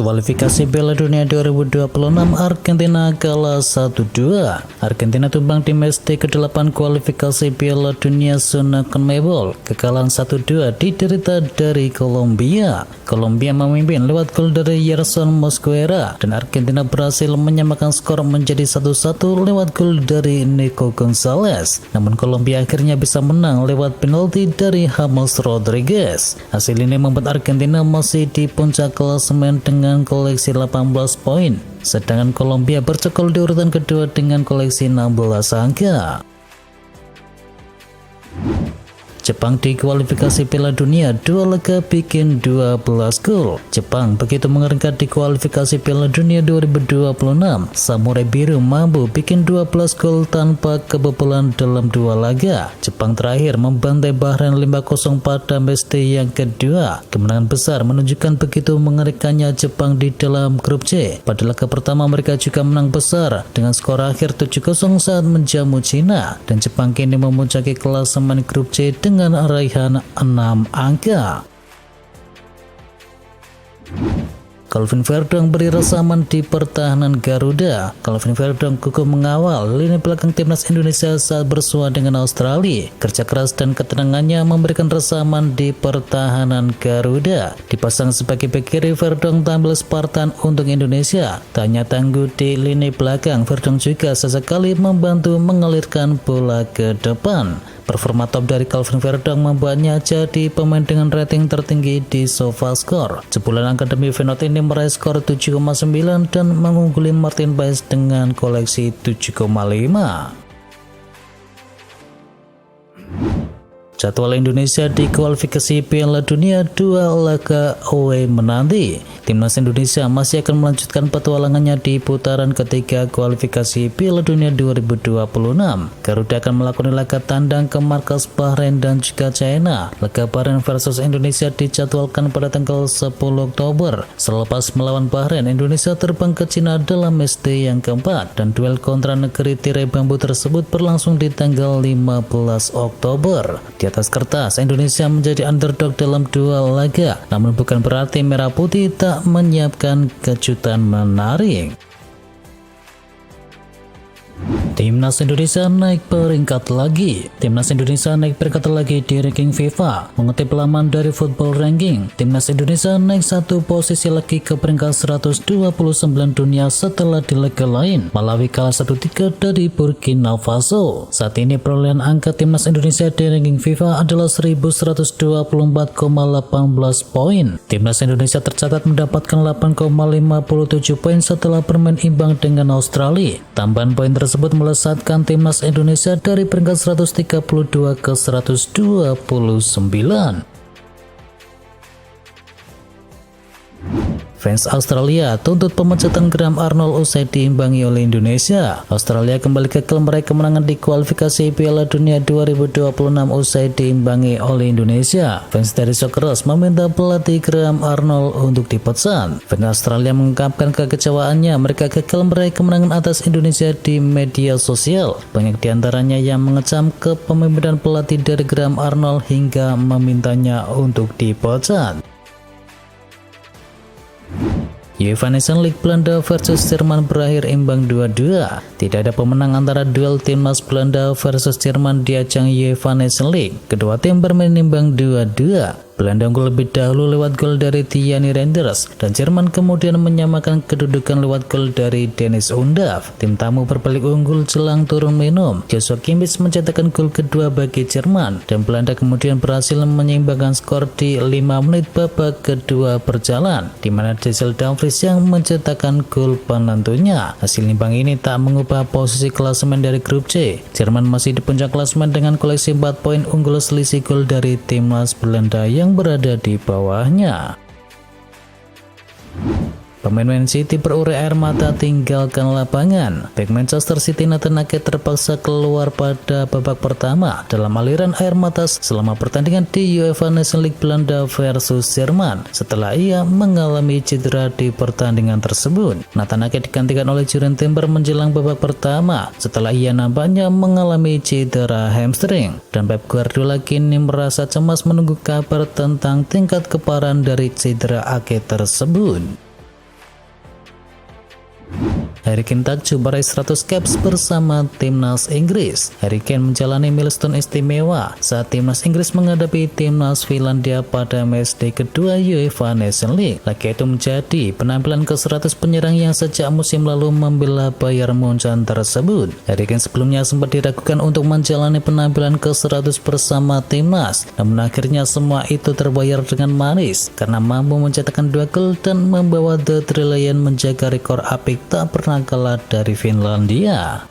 Kualifikasi Piala Dunia 2026 Argentina kalah 1-2. Argentina tumbang di match ke-8 kualifikasi Piala Dunia zona CONMEBOL. Kekalahan 1-2 diderita dari Kolombia. Kolombia memimpin lewat gol dari Yerson Mosquera dan Argentina berhasil menyamakan skor menjadi 1-1 lewat gol dari Nico Gonzalez. Namun Kolombia akhirnya bisa menang lewat penalti dari James Rodriguez. Hasil ini membuat Argentina masih di puncak klasemen dengan koleksi 18 poin, sedangkan Kolombia bercokol di urutan kedua dengan koleksi 16 angka. Jepang di kualifikasi Piala Dunia 2 laga bikin 12 gol. Jepang begitu mengerikan di kualifikasi Piala Dunia 2026. Samurai Biru mampu bikin 12 gol tanpa kebobolan dalam 2 laga. Jepang terakhir membantai Bahrain 5-0 pada match yang kedua. Kemenangan besar menunjukkan begitu mengerikannya Jepang di dalam grup C. Pada laga pertama mereka juga menang besar dengan skor akhir 7-0 saat menjamu Cina, dan Jepang kini memuncaki klasemen grup C dengan raihan 6 angka. Calvin Verdong beri resaman di pertahanan Garuda. Calvin Verdong kukuh mengawal lini belakang timnas Indonesia saat bersua dengan Australia. Kerja keras dan ketenangannya memberikan resaman di pertahanan Garuda. Dipasang sebagai bek kiri, Verdong tampil Spartan untuk Indonesia. Tak hanya tangguh di lini belakang, Verdong juga sesekali membantu mengalirkan bola ke depan. Performa top dari Calvin Verdong membuatnya jadi pemain dengan rating tertinggi di SofaScore. Jebolan Akademi Venot ini meraih skor 7,9 dan mengungguli Martin Paes dengan koleksi 7,5. Jadwal Indonesia di kualifikasi Piala Dunia 2 laga away menanti. Timnas Indonesia masih akan melanjutkan petualangannya di putaran ketiga kualifikasi Piala Dunia 2026. Garuda akan melakukan laga tandang ke markas Bahrain dan juga China. Laga Bahrain versus Indonesia dijadwalkan pada tanggal 10 Oktober. Selepas melawan Bahrain, Indonesia terbang ke Cina dalam match yang keempat, dan duel kontra negeri tirai bambu tersebut berlangsung di tanggal 15 Oktober. Di atas kertas, Indonesia menjadi underdog dalam 2 laga, namun bukan berarti Merah Putih tak menyiapkan kejutan menarik. Timnas Indonesia naik peringkat lagi. Timnas Indonesia naik peringkat lagi di ranking FIFA. Mengutip laman dari Football Ranking, Timnas Indonesia naik 1 posisi lagi ke peringkat 129 dunia setelah di lega lain Malawi kalah 1-3 dari Burkina Faso. Saat ini perolehan angka Timnas Indonesia di ranking FIFA adalah 1124,18 poin. Timnas Indonesia tercatat mendapatkan 8,57 poin setelah bermain imbang dengan Australia. Tambahan poin tersebut melesatkan timnas Indonesia dari peringkat 132 ke 129. Fans Australia tuntut pemecatan Graham Arnold usai diimbangi oleh Indonesia. Australia kembali gagal meraih kemenangan di kualifikasi Piala Dunia 2026 usai diimbangi oleh Indonesia. Fans dari Socceroos meminta pelatih Graham Arnold untuk dipecat. Fans Australia mengungkapkan kekecewaannya mereka gagal meraih kemenangan atas Indonesia di media sosial. Banyak diantaranya yang mengecam kepemimpinan pelatih dari Graham Arnold hingga memintanya untuk dipecat. UEFA Nations League Belanda versus Jerman berakhir imbang 2-2. Tidak ada pemenang antara duel timnas Belanda versus Jerman di ajang UEFA Nations League. Kedua tim bermain imbang 2-2. Belanda unggul lebih dahulu lewat gol dari Thierry Reinders, dan Jerman kemudian menyamakan kedudukan lewat gol dari Dennis Undav. Tim tamu berbalik unggul jelang turun minum. Joshua Kimmich mencetakkan gol kedua bagi Jerman, dan Belanda kemudian berhasil menyeimbangkan skor di 5 menit babak kedua berjalan, di mana Denzel Dumfries yang mencetakkan gol penentunya. Hasil imbang ini tak mengubah posisi klasemen dari grup C. Jerman masih di puncak klasemen dengan koleksi 4 poin, unggul selisih gol dari timnas Belanda yang berada di bawahnya. Pemain Man City berurai air mata tinggalkan lapangan. Bek Manchester City Nathan Ake terpaksa keluar pada babak pertama dalam aliran air mata selama pertandingan di UEFA Nations League Belanda versus Jerman setelah ia mengalami cedera di pertandingan tersebut. Nathan Ake digantikan oleh Jurgen Timber menjelang babak pertama setelah ia nampaknya mengalami cedera hamstring, dan Pep Guardiola kini merasa cemas menunggu kabar tentang tingkat keparahan dari cedera Ake tersebut. Harry Kane takjub meraih 100 caps bersama timnas Inggris. Harry Kane menjalani milestone istimewa saat timnas Inggris menghadapi timnas Finlandia pada matchday kedua UEFA Nations League. Laga itu menjadi penampilan ke-100 penyerang yang sejak musim lalu membela Bayern Munchen tersebut. Harry Kane sebelumnya sempat diragukan untuk menjalani penampilan ke-100 bersama timnas, namun akhirnya semua itu terbayar dengan manis karena mampu mencetakkan 2 gol dan membawa The Three Lions menjaga rekor apik tak pernah kalah dari Finlandia.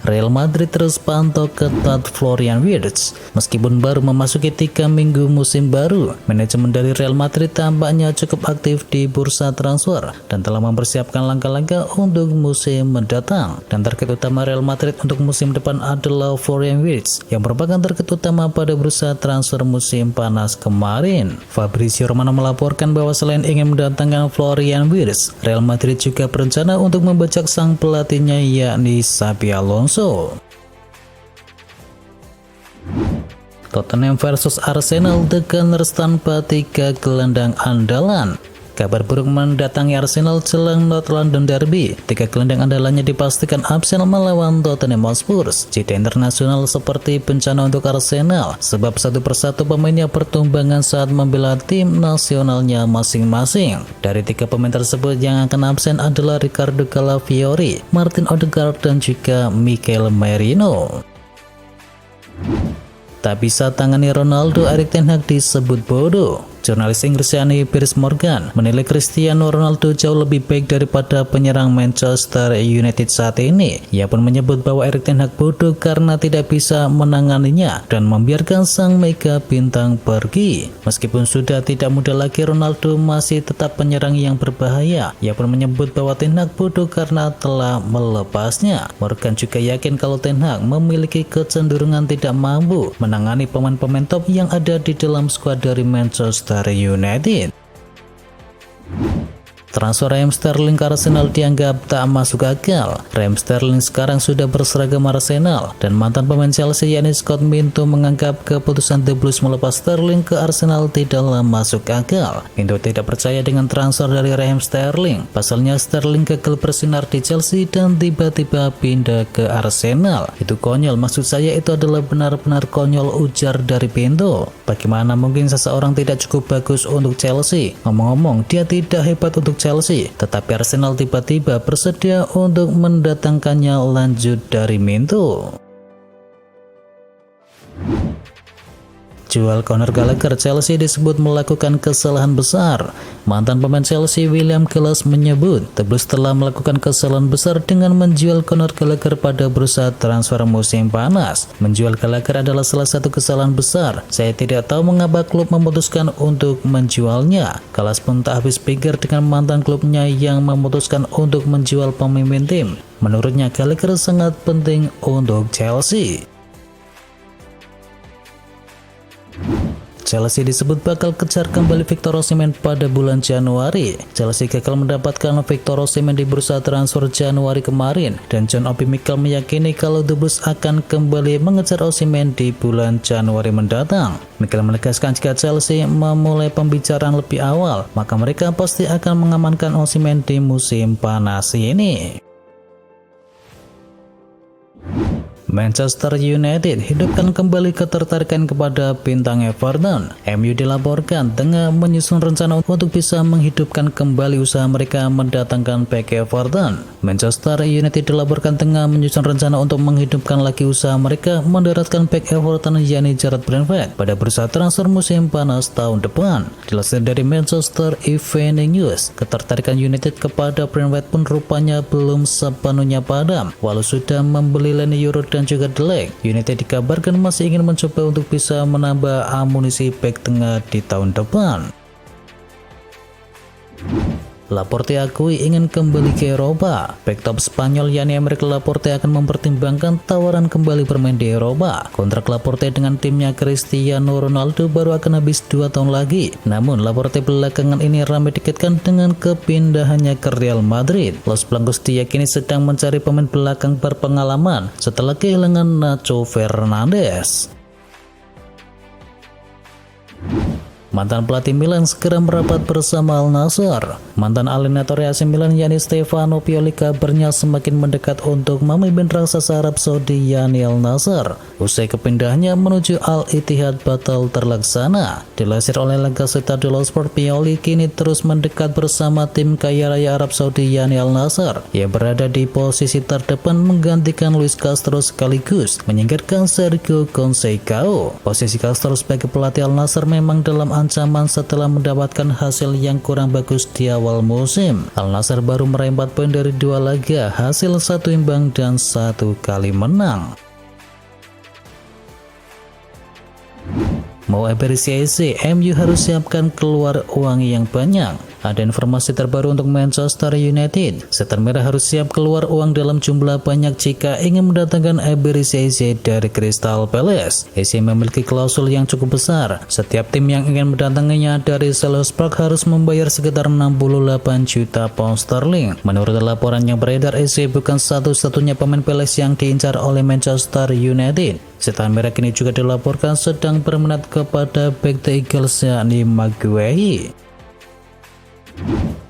Real Madrid terus pantau ketat Florian Wirtz. Meskipun baru memasuki 3 minggu musim baru, manajemen dari Real Madrid tampaknya cukup aktif di bursa transfer dan telah mempersiapkan langkah-langkah untuk musim mendatang. Dan target utama Real Madrid untuk musim depan adalah Florian Wirtz yang merupakan target utama pada bursa transfer musim panas kemarin. Fabrizio Romano melaporkan bahwa selain ingin mendatangkan Florian Wirtz, Real Madrid juga berencana untuk membajak sang pelatihnya yakni Xabi Alonso. Tottenham versus Arsenal, The Gunners tanpa 3 gelandang andalan. Kabar buruk mendatangi Arsenal jelang North London Derby. 3 gelandang andalannya dipastikan absen melawan Tottenham Hotspur. Jeda internasional seperti bencana untuk Arsenal, sebab satu persatu pemainnya bertumbangan saat membela tim nasionalnya masing-masing. Dari 3 pemain tersebut yang akan absen adalah Ricardo Calafiori, Martin Odegaard, dan juga Mikel Merino. Tak bisa tangani Ronaldo, Erik ten Hag disebut bodoh. Jurnalis Inggris yakni Piers Morgan menilai Cristiano Ronaldo jauh lebih baik daripada penyerang Manchester United saat ini. Ia pun menyebut bahwa Erik ten Hag bodoh karena tidak bisa menanganinya dan membiarkan sang mega bintang pergi. Meskipun sudah tidak muda lagi, Ronaldo masih tetap penyerang yang berbahaya. Ia pun menyebut bahwa ten Hag bodoh karena telah melepasnya. Morgan juga yakin kalau ten Hag memiliki kecenderungan tidak mampu menangani pemain-pemain top yang ada di dalam skuad dari Manchester United. Transfer Raheem Sterling ke Arsenal dianggap tak masuk akal. Raheem Sterling sekarang sudah berseragam Arsenal dan mantan pemain Chelsea yakni Scott Minto menganggap keputusan The Blues melepas Sterling ke Arsenal tidaklah masuk akal. Minto tidak percaya dengan transfer dari Raheem Sterling. Pasalnya Sterling gagal bersinar di Chelsea dan tiba-tiba pindah ke Arsenal. Itu konyol, maksud saya itu adalah benar-benar konyol, ujar dari Pinto. Bagaimana mungkin seseorang tidak cukup bagus untuk Chelsea? Ngomong-ngomong, dia tidak hebat untuk Chelsea, tetapi Arsenal tiba-tiba bersedia untuk mendatangkannya, lanjut dari Minto. Jual Conor Gallagher, Chelsea disebut melakukan kesalahan besar. Mantan pemain Chelsea William Gallas menyebut The Blues telah melakukan kesalahan besar dengan menjual Conor Gallagher pada bursa transfer musim panas. Menjual Gallagher adalah salah satu kesalahan besar. Saya tidak tahu mengapa klub memutuskan untuk menjualnya. Gallas pun tak habis pikir dengan mantan klubnya yang memutuskan untuk menjual pemimpin tim. Menurutnya Gallagher sangat penting untuk Chelsea. Chelsea disebut bakal kejar kembali Victor Osimhen pada bulan Januari. Chelsea gagal mendapatkan Victor Osimhen di bursa transfer Januari kemarin, dan John Obi Mikel meyakini kalau The Blues akan kembali mengejar Osimhen di bulan Januari mendatang. Mikel menegaskan jika Chelsea memulai pembicaraan lebih awal, maka mereka pasti akan mengamankan Osimhen di musim panas ini. Manchester United hidupkan kembali ketertarikan kepada bintang Everton. MU dilaporkan tengah menyusun rencana untuk bisa menghidupkan kembali usaha mereka mendatangkan bek Everton. Manchester United dilaporkan tengah menyusun rencana untuk menghidupkan lagi usaha mereka mendaratkan bek Everton yakni Jarrad Brentford pada bursa transfer musim panas tahun depan. Dilansir dari Manchester Evening News, ketertarikan United kepada Brentford pun rupanya belum sepenuhnya padam. Walau sudah membeli Leny Yoro dan juga De Ligt, United dikabarkan masih ingin mencoba untuk bisa menambah amunisi bek tengah di tahun depan. Laporte akui ingin kembali ke Eropa. Bek top Spanyol yakni Aymeric Laporte akan mempertimbangkan tawaran kembali bermain di Eropa. Kontrak Laporte dengan timnya Cristiano Ronaldo baru akan habis 2 tahun lagi. Namun Laporte belakangan ini ramai dikaitkan dengan kepindahannya ke Real Madrid. Los Blancos diyakini sedang mencari pemain belakang berpengalaman setelah kehilangan Nacho Fernandez. Mantan pelatih Milan segera merapat bersama Al Nassr. Mantan alinator AC Milan yakni Stefano Pioli kabarnya semakin mendekat untuk memimpin raksasa Arab Saudi yakni Al Nassr. Usai kepindahannya menuju Al Ittihad batal terlaksana. Dilansir oleh La Gazzetta dello Sport, Pioli kini terus mendekat bersama tim kaya raya Arab Saudi yakni Al Nassr. Ia berada di posisi terdepan menggantikan Luis Castro sekaligus menyingkirkan Sergio Conceição. Posisi Castro sebagai pelatih Al Nassr memang dalam ancaman setelah mendapatkan hasil yang kurang bagus di awal musim. Al Nassr baru meraih 4 poin dari 2 laga, hasil 1 imbang dan 1 kali menang. Mau apresiasi, MU harus siapkan keluar uang yang banyak. Ada informasi terbaru untuk Manchester United. Setan Merah harus siap keluar uang dalam jumlah banyak jika ingin mendatangkan Eberechi dari Crystal Palace. Eze memiliki klausul yang cukup besar. Setiap tim yang ingin mendatanginya dari Selhurst Park harus membayar sekitar 68 juta pound sterling. Menurut laporan yang beredar, Eze bukan satu-satunya pemain Palace yang diincar oleh Manchester United. Setan Merah kini juga dilaporkan sedang berminat kepada bek The Eagles yakni Maguire.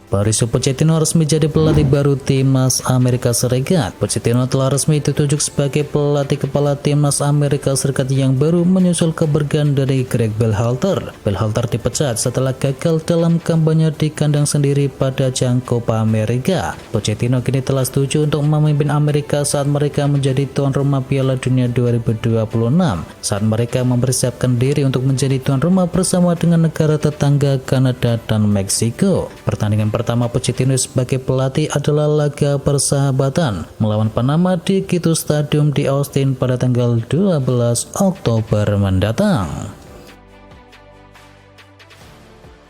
Mauricio Pochettino resmi jadi pelatih baru timnas Amerika Serikat. Pochettino telah resmi ditunjuk sebagai pelatih kepala timnas Amerika Serikat yang baru menyusul kebergantian dari Greg Berhalter. Berhalter dipecat setelah gagal dalam kampanye di kandang sendiri pada ajang Copa America. Pochettino kini telah setuju untuk memimpin Amerika saat mereka menjadi tuan rumah Piala Dunia 2026. Saat mereka mempersiapkan diri untuk menjadi tuan rumah bersama dengan negara tetangga Kanada dan Meksiko. Pertandingan pertama Pochettino sebagai pelatih adalah laga persahabatan melawan Panama di Quito Stadium di Austin pada tanggal 12 Oktober mendatang.